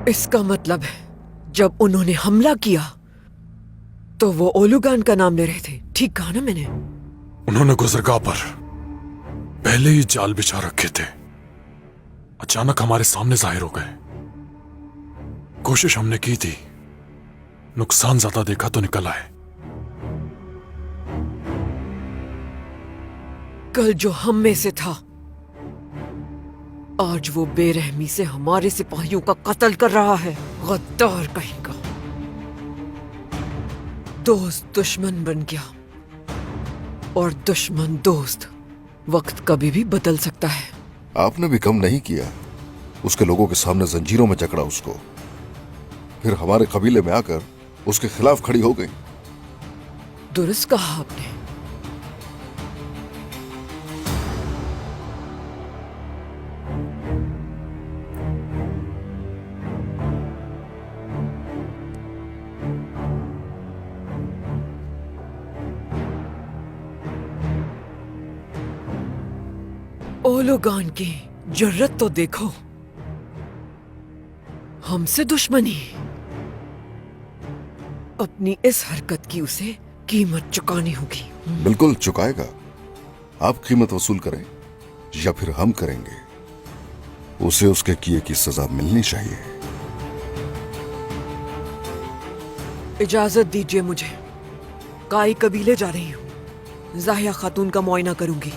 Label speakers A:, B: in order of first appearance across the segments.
A: इसका मतलब है जब उन्होंने हमला किया तो वो ओलुगान का नाम ले रहे थे। ठीक कहा ना मैंने?
B: उन्होंने गुजरगाह पर पहले ही जाल बिछा रखे थे, अचानक हमारे सामने जाहिर हो गए। कोशिश हमने की थी, नुकसान ज्यादा देखा तो निकल आए।
A: कल जो हम में से था, आज वो बेरहमी से हमारे सिपाहियों का कत्ल कर रहा है। गद्दार कहीं का। दोस्त दुश्मन बन गया और दुश्मन दोस्त। वक्त कभी भी बदल सकता है।
C: आपने भी कम नहीं किया, उसके लोगों के सामने जंजीरों में जकड़ा उसको, फिर हमारे कबीले में आकर उसके खिलाफ खड़ी हो गई।
A: दुरुस्त कहा आपने। ओलुगान की जरूरत तो देखो, हमसे दुश्मनी। अपनी इस हरकत की उसे कीमत चुकानी होगी।
C: बिल्कुल चुकाएगा। आप कीमत वसूल करें या फिर हम करेंगे, उसे उसके किए की सजा मिलनी चाहिए।
A: इजाजत दीजिए मुझे। काई कबीले जा रही हूं। जाहिया खातून का मुआयना करूंगी।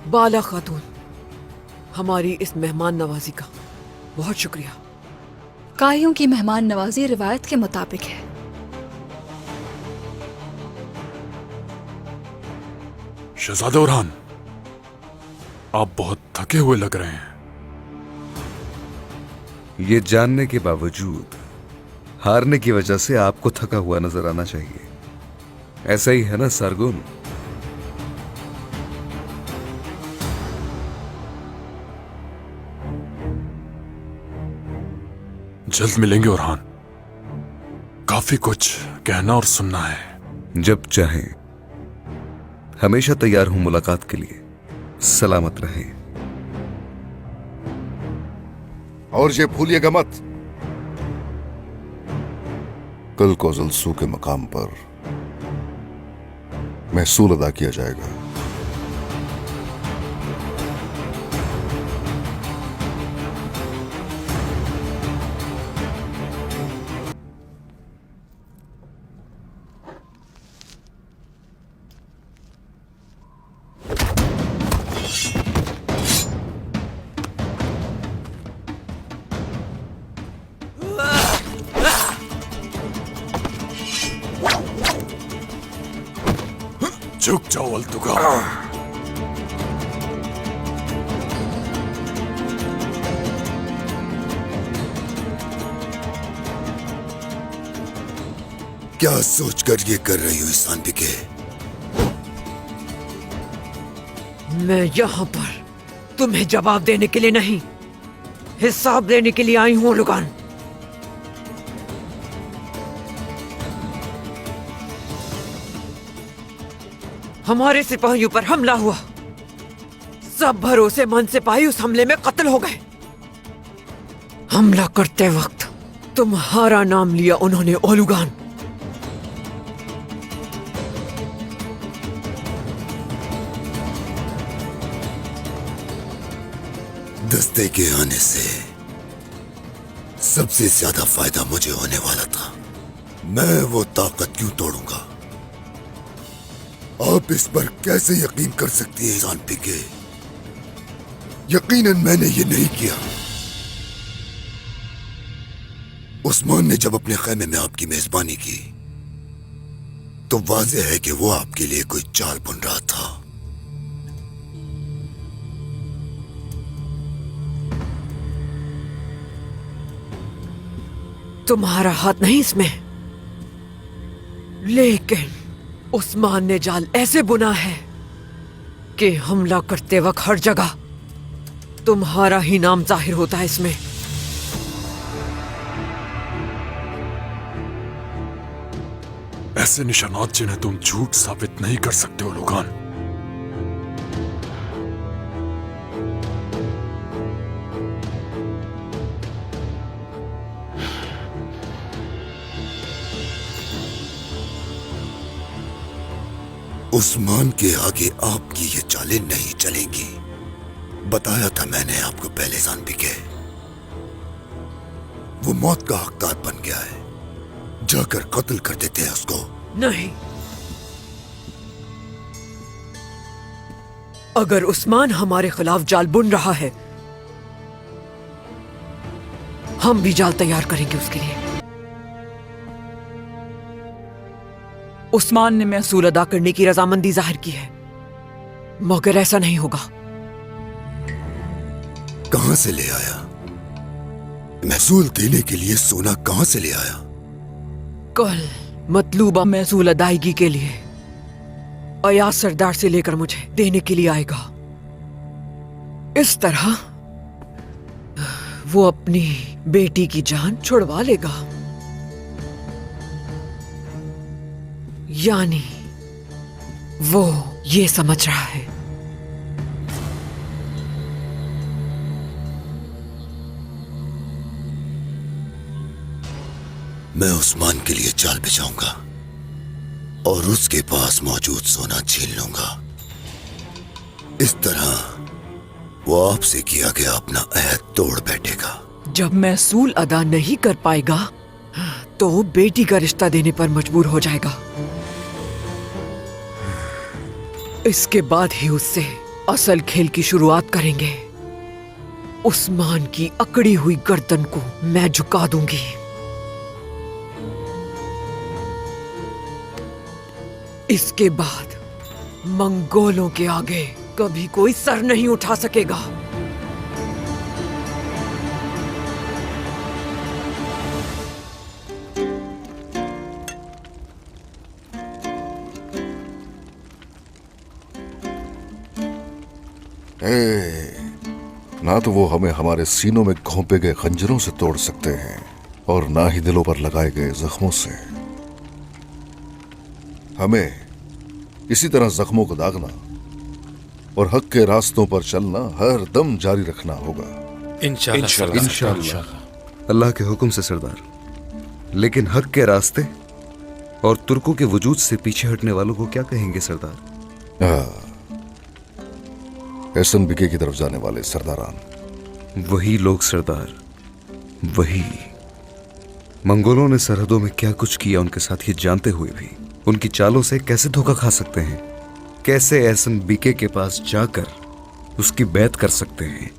A: बाला खातून, हमारी इस मेहमान नवाजी का बहुत शुक्रिया।
D: काइयों की मेहमान नवाजी रिवायत के मुताबिक है।
B: शहजादे उरहान, आप बहुत थके हुए लग रहे हैं।
E: ये जानने के बावजूद हारने की वजह से आपको थका हुआ नजर आना चाहिए। ऐसा ही है ना सारगोन?
B: जल्द मिलेंगे उरहान, काफी कुछ कहना और सुनना है।
E: जब चाहें, हमेशा तैयार हूं मुलाकात के लिए। सलामत रहें।
C: और ये भूलिएगा मत, कल को जलसू के मकाम पर महसूल अदा किया जाएगा।
B: झुक जाओ अल्तुगा।
F: क्या सोचकर ये कर रही हो ईसानबिके?
A: मैं यहाँ पर तुम्हें जवाब देने के लिए नहीं, हिसाब देने के लिए आई हूँ ओलुगान। हमारे सिपाहियों पर हमला हुआ। सब भरोसेमंद सिपाही उस हमले में कत्ल हो गए। हमला करते वक्त तुम्हारा नाम लिया उन्होंने, ओलुगान।
F: दस्ते के आने से सबसे ज्यादा फायदा मुझे होने वाला था। मैं वो ताकत क्यों तोड़ूंगा? आप इस पर कैसे यकीन कर सकती हैं ईसानबिके? यकीनन मैंने ये नहीं किया। उस्मान ने जब अपने खैमे में आपकी मेजबानी की तो वाज़ेह है कि वो आपके लिए कोई चाल बुन रहा था।
A: तुम्हारा हाथ नहीं इसमें, लेकिन उस्मान ने जाल ऐसे बुना है कि हमला करते वक्त हर जगह तुम्हारा ही नाम जाहिर होता है इसमें।
B: ऐसे निशानात जिन्हें तुम झूठ साबित नहीं कर सकते हो ओलुगान।
F: उस्मान के आगे आपकी ये चालें नहीं चलेंगी। बताया था मैंने आपको पहले जानबिके। वो मौत का हकदार बन गया है, जाकर कत्ल कर देते हैं उसको।
A: नहीं, अगर उस्मान हमारे खिलाफ जाल बुन रहा है, हम भी जाल तैयार करेंगे उसके लिए। उस्मान ने महसूल अदा करने की रजामंदी जाहिर की है, मगर ऐसा नहीं होगा।
F: कहां से ले आया? महसूल देने के लिए सोना कहां से ले आया?
A: कल मतलूबा महसूल अदायगी के लिए अयाज सरदार से लेकर मुझे देने के लिए आएगा। इस तरह वो अपनी बेटी की जान छुड़वा लेगा। यानी वो ये समझ रहा है
F: मैं उस्मान के लिए जाल बिछाऊंगा और उसके पास मौजूद सोना छीन लूंगा। इस तरह वो आपसे किया गया अपना अहद तोड़ बैठेगा।
A: जब महसूल अदा नहीं कर पाएगा तो बेटी का रिश्ता देने पर मजबूर हो जाएगा। इसके बाद ही उससे असल खेल की शुरुआत करेंगे। उस्मान की अकड़ी हुई गर्दन को मैं झुका दूंगी। इसके बाद मंगोलों के आगे कभी कोई सर नहीं उठा सकेगा।
C: ना तो वो हमें हमारे सीनों में घोंपे गए खंजरों से तोड़ सकते हैं और ना ही दिलों पर लगाए गए जख्मों से। हमें इसी तरह जख्मों को दागना और हक के रास्तों पर चलना हर दम जारी रखना होगा।
E: इंशाअल्लाह। अल्लाह के हुक्म से सरदार। लेकिन हक के रास्ते और तुर्कों के वजूद से पीछे हटने वालों को क्या कहेंगे सरदार?
C: एहसन बिके की तरफ जाने वाले सरदारान।
E: वही लोग सरदार, वही। मंगोलों ने सरहदों में क्या कुछ किया उनके साथ ये जानते हुए भी उनकी चालों से कैसे धोखा खा सकते हैं? कैसे एहसन बिके के पास जाकर उसकी बैत कर सकते हैं?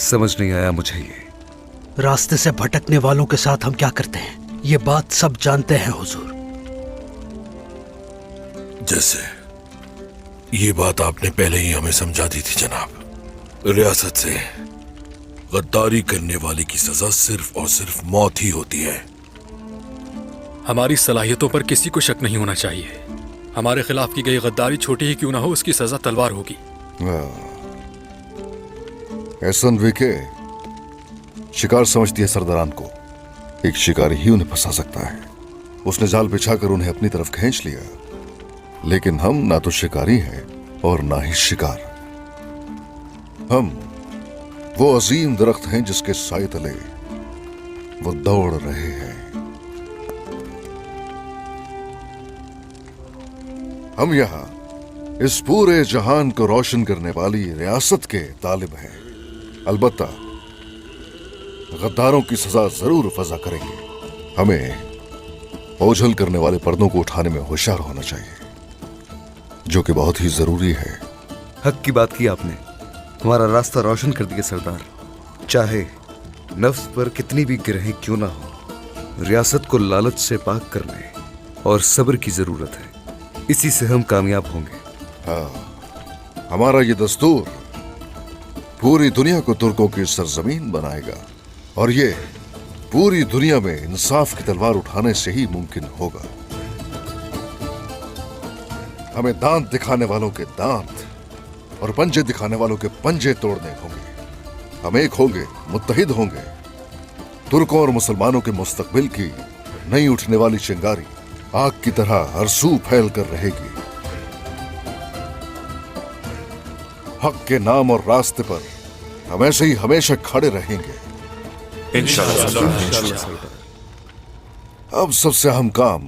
E: समझ नहीं आया मुझे ये।
G: रास्ते से भटकने वालों के साथ हम क्या करते हैं ये बात सब जानते हैं हुजूर।
H: जैसे ये बात आपने पहले ही हमें समझा दी थी जनाब। रियासत से गद्दारी करने वाले की सजा सिर्फ और सिर्फ मौत ही होती है।
I: हमारी सलाहियतों पर किसी को शक नहीं होना चाहिए। हमारे खिलाफ की गई गद्दारी छोटी ही क्यों ना हो, उसकी सजा तलवार होगी।
C: एहसन बिके शिकार समझती है सरदारान को। एक शिकारी ही उन्हें फंसा सकता है। उसने जाल बिछाकर उन्हें अपनी तरफ खींच लिया। लेकिन हम ना तो शिकारी हैं और ना ही शिकार। हम वो अजीम दरख्त हैं जिसके साए तले वो दौड़ रहे हैं। हम यहां इस पूरे जहान को रोशन करने वाली रियासत के तालिब हैं। अलबत्ता गद्दारों की सजा जरूर वज़ा करेंगे। हमें ओझल करने वाले पर्दों को उठाने में होशियार होना चाहिए, जो कि बहुत ही जरूरी है।
E: हक की बात की आपने। हमारा रास्ता रोशन कर दिया सरदार। चाहे नफ्स पर कितनी भी गिरहें क्यों ना हो, रियासत को लालच से पाक करने और सब्र की जरूरत है। इसी से हम कामयाब होंगे।
C: हाँ, हमारा ये दस्तूर पूरी दुनिया को तुर्कों की सरजमीन बनाएगा और ये पूरी दुनिया में इंसाफ की तलवार उठाने से ही मुमकिन होगा। हमें दांत दिखाने वालों के दांत और पंजे दिखाने वालों के पंजे तोड़ने होंगे। हम एक होंगे, मुत्तहिद होंगे। तुर्कों और मुसलमानों के मुस्तकबिल की नई उठने वाली चिंगारी आग की तरह हरसू फैल कर रहेगी। हक के नाम और रास्ते पर हम ऐसे ही हमेशा खड़े रहेंगे इंशाअल्लाह। अब सबसे अहम काम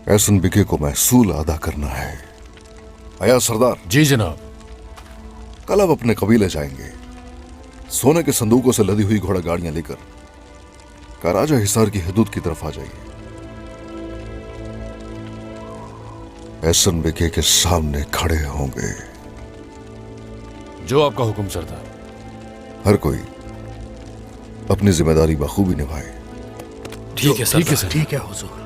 C: एहसन बिके को महसूल अदा करना है। आया सरदार,
B: जी जनाब।
C: कल अब अपने कबीले जाएंगे। सोने के संदूकों से लदी हुई घोड़ा गाड़ियां लेकर कराजा हिसार की हदूद की तरफ आ जाइए। एहसन बिके के सामने खड़े होंगे।
B: जो आपका हुक्म सरदार।
C: हर कोई अपनी जिम्मेदारी बखूबी निभाए।
I: ठीक है सर।
G: ठीक है हुजूर।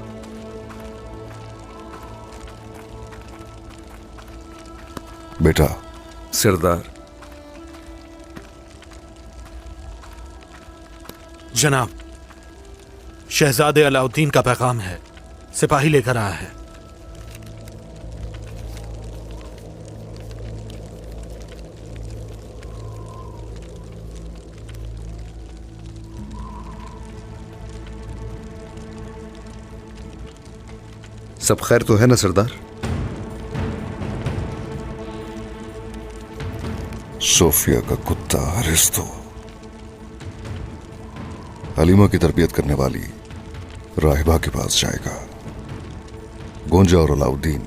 C: बेटा,
E: सरदार।
G: जनाब, शहजादे अलाउद्दीन का पैगाम है, सिपाही लेकर आया है।
E: सब खैर तो है ना सरदार?
C: सोफिया का कुत्ता अरिस्तो हलीमा की तरबियत करने वाली राहिबा के पास जाएगा। गोंजा और अलाउद्दीन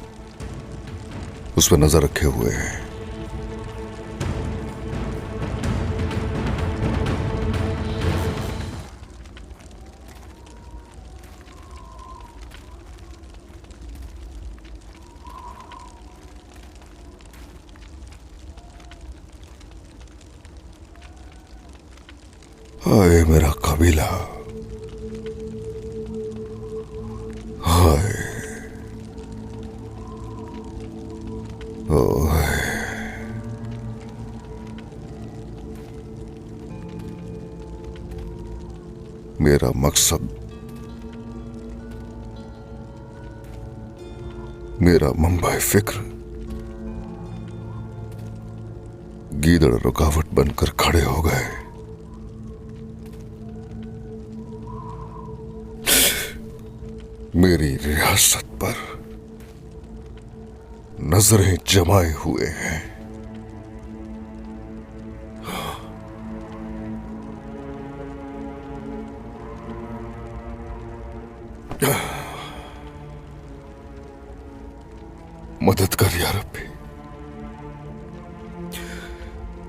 C: उस पर नजर रखे हुए हैं। हाय मेरा कबीला, हाय ओए। मेरा मकसद, मेरा मंबा फिक्र गीदड़ रुकावट बनकर खड़े हो गए। मेरी रियासत पर नजरें जमाए हुए हैं। मदद कर या रब्बी,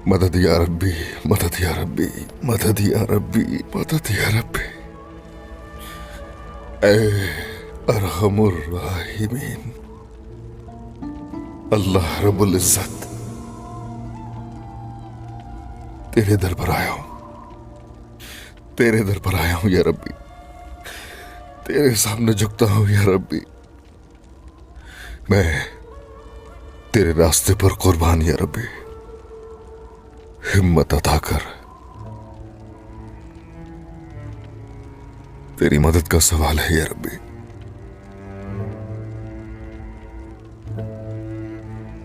C: मदद या रब्बी, मदद या रब्बी, मदद या रब्बी, मदद या रब्बी। ऐ अरहमुर राहिमीन, अल्लाह रब्बुल इज्जत, तेरे दर पर आया हूं, तेरे दर पर आया हूं या रब्बी। तेरे सामने झुकता हूं या रब्बी। मैं तेरे रास्ते पर कुर्बान या रब्बी। हिम्मत अता कर, तेरी मदद का सवाल है या रब्बी।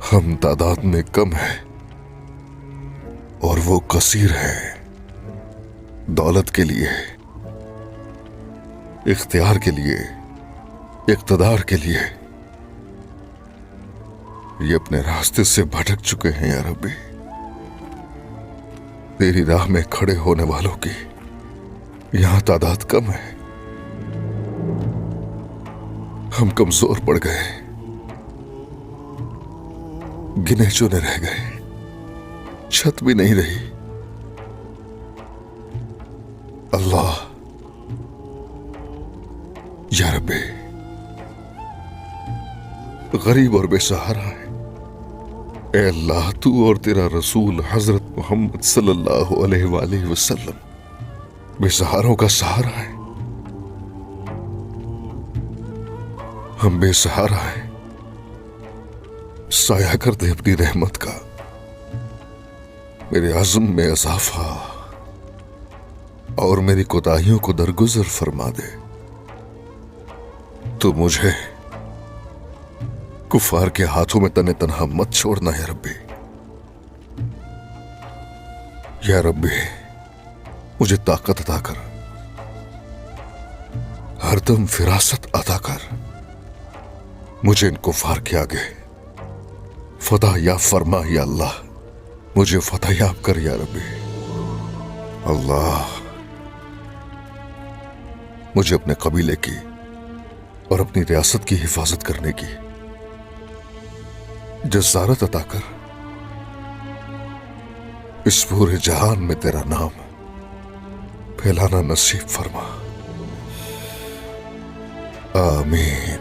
C: हम तादाद में कम हैं और वो कसीर है। दौलत के लिए, इख्तियार के लिए, इख्तिदार के लिए ये अपने रास्ते से भटक चुके हैं या रब्बी। तेरी राह में खड़े होने वालों की यहां तादाद कम है। हम कमजोर पड़ गए, गिने चुने रह गए, छत भी नहीं रही। अल्लाह या रब्बी, गरीब और बेसहारा है। ए अल्लाह, तू और तेरा रसूल हजरत मोहम्मद सल्लल्लाहु अलैहि वसल्लम बेसहारों का सहारा है। हम बेसहारा हैं, साया कर दे अपनी रहमत का। मेरे आज़म में इजाफा और मेरी कोताहियों को दरगुजर फरमा दे। तो मुझे कुफार के हाथों में तने तनहा मत छोड़ना है रब्बी। या रब्बी, मुझे ताकत अता कर, हरदम फिरासत अता कर। मुझे इन कुफार के आगे फतह या फरमा या अल्लाह, मुझे फतह याब कर या रब्बी। अल्लाह, मुझे अपने कबीले की और अपनी रियासत की हिफाजत करने की जसारत अता कर। इस पूरे जहान में तेरा नाम फैलाना नसीब फरमा। आमीन।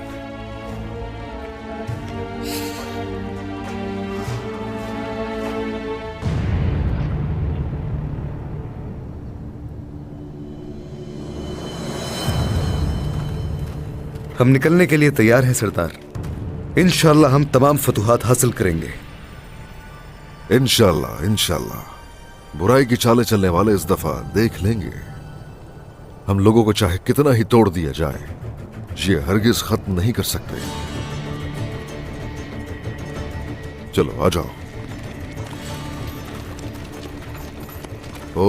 E: हम निकलने के लिए तैयार हैं सरदार। इंशाल्लाह हम तमाम फतूहात हासिल करेंगे।
C: इंशाल्लाह इंशाल्लाह। बुराई की चालें चलने वाले इस दफा देख लेंगे। हम लोगों को चाहे कितना ही तोड़ दिया जाए, ये हरगिज खत्म नहीं कर सकते। चलो आ जाओ। ओ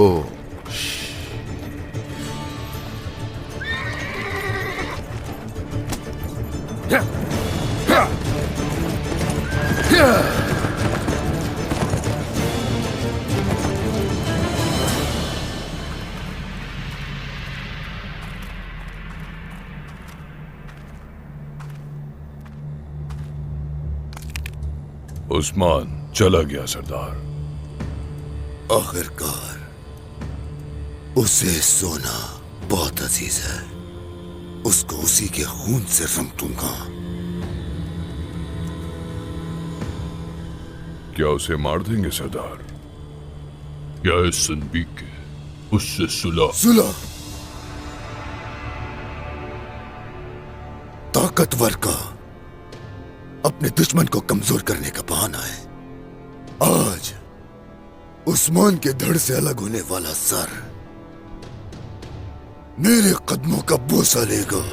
H: उस्मान चला गया सरदार।
F: आखिरकार उसे सोना बहुत अजीज है, उसको उसी के खून से रंग दूंगा।
H: क्या उसे मार देंगे सरदार? क्या एहसन बीके उससे सुलह?
F: ताकतवर का अपने दुश्मन को कमजोर करने का बहाना है। आज उस्मान के धड़ से अलग होने वाला सर मेरे कदमों का बोसा लेगा।